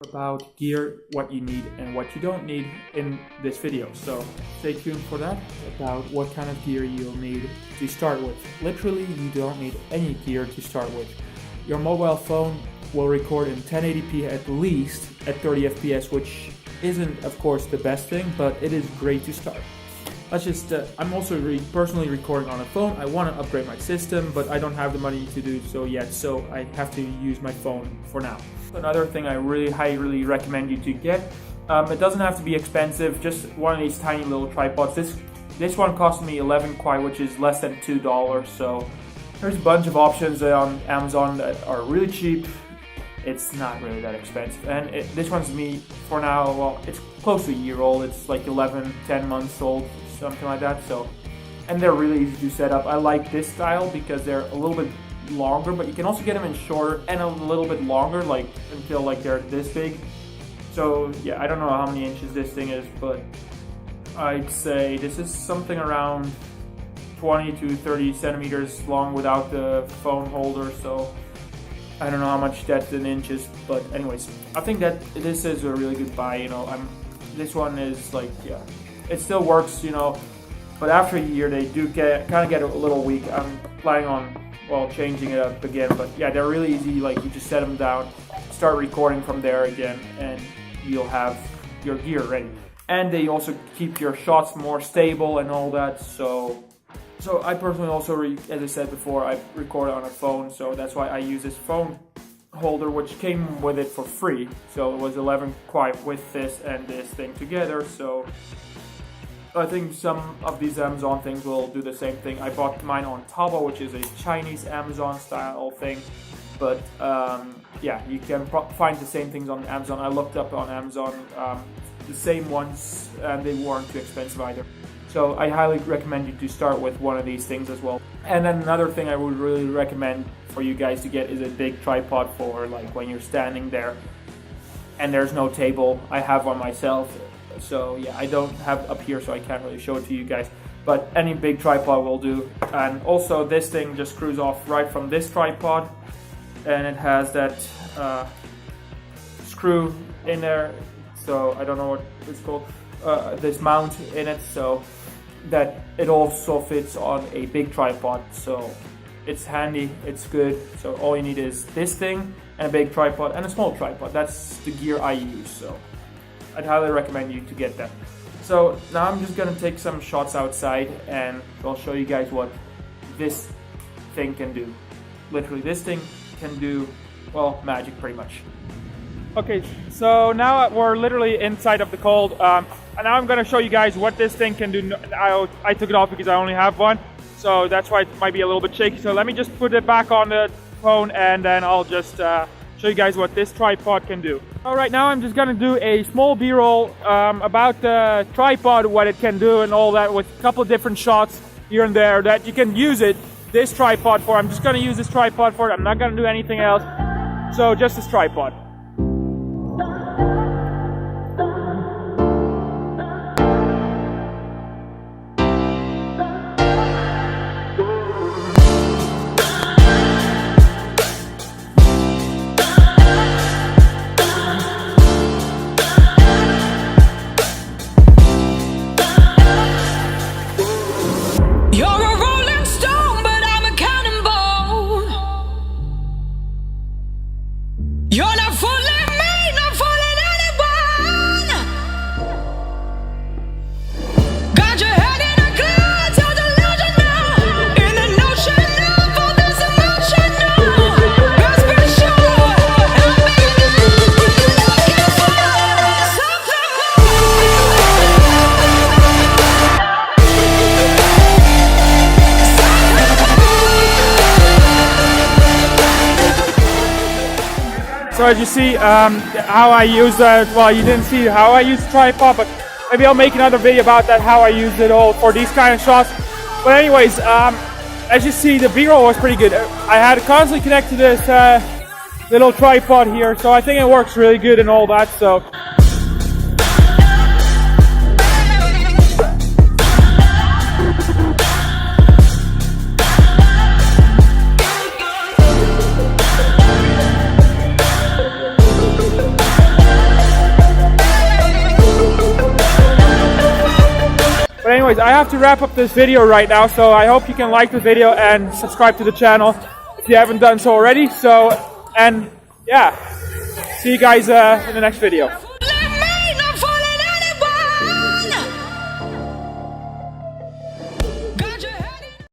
about gear, what you need and what you don't need in this video. So stay tuned for that, about what kind of gear you'll need to start with. Literally, you don't need any gear to start with. Your mobile phone will record in 1080p at least at 30 FPS, which isn't of course the best thing, but it is great to start. I'm also personally recording on a phone. I want to upgrade my system, but I don't have the money to do so yet, so I have to use my phone for now. Another thing I really highly recommend you to get, it doesn't have to be expensive, just one of these tiny little tripods. This one cost me 11 kwai, which is less than $2, so there's a bunch of options on Amazon that are really cheap. It's not really that expensive, and this one's me for now. Well, it's close to a year old. It's like 10 months old, something like that. So, and they're really easy to set up. I like this style because they're a little bit longer, but you can also get them in shorter and a little bit longer, like until like they're this big. So yeah, I don't know how many inches this thing is, but I'd say this is something around 20 to 30 centimeters long without the phone holder. So I don't know how much that's in inches, but anyways, I think that this is a really good buy. This one is like, yeah, it still works, but after a year they do kind of get a little weak. I'm planning on changing it up again, but yeah, they're really easy. Like, you just set them down, start recording from there again, and you'll have your gear ready. And they also keep your shots more stable and all that. So I personally also, as I said before, I record on a phone, so that's why I use this phone holder, which came with it for free. So it was 11 kwai with this and this thing together. So I think some of these Amazon things will do the same thing. I bought mine on Taobao, which is a Chinese Amazon style thing. But yeah, you can find the same things on Amazon. I looked up on Amazon the same ones, and they weren't too expensive either. So I highly recommend you to start with one of these things as well. And then another thing I would really recommend for you guys to get is a big tripod for like when you're standing there and there's no table. I have one myself. So yeah, I don't have up here, so I can't really show it to you guys. But any big tripod will do. And also this thing just screws off right from this tripod. And it has that screw in there. So I don't know what it's called. This mount in it, so that it also fits on a big tripod. So it's handy, it's good. So all you need is this thing and a big tripod and a small tripod. That's the gear I use, so I'd highly recommend you to get that. So now I'm just gonna take some shots outside and I'll show you guys what this thing can do. Literally, this thing can do, well, magic pretty much. Okay, so now we're literally inside of the cold, and now I'm going to show you guys what this thing can do. I took it off because I only have one, so that's why it might be a little bit shaky. So let me just put it back on the phone, and then I'll just show you guys what this tripod can do. Alright, now I'm just going to do a small b-roll about the tripod, what it can do and all that, with a couple of different shots here and there that you can use this tripod for. I'm just going to use this tripod for it. I'm not going to do anything else, so just this tripod. So as you see, how I use that, well, you didn't see how I use the tripod, but maybe I'll make another video about that, how I use it all for these kind of shots. But anyways, as you see, the B-roll was pretty good. I had it constantly connected to this little tripod here, so I think it works really good and all that. So anyways, I have to wrap up this video right now, so I hope you can like the video and subscribe to the channel if you haven't done so already. So, and yeah, see you guys in the next video.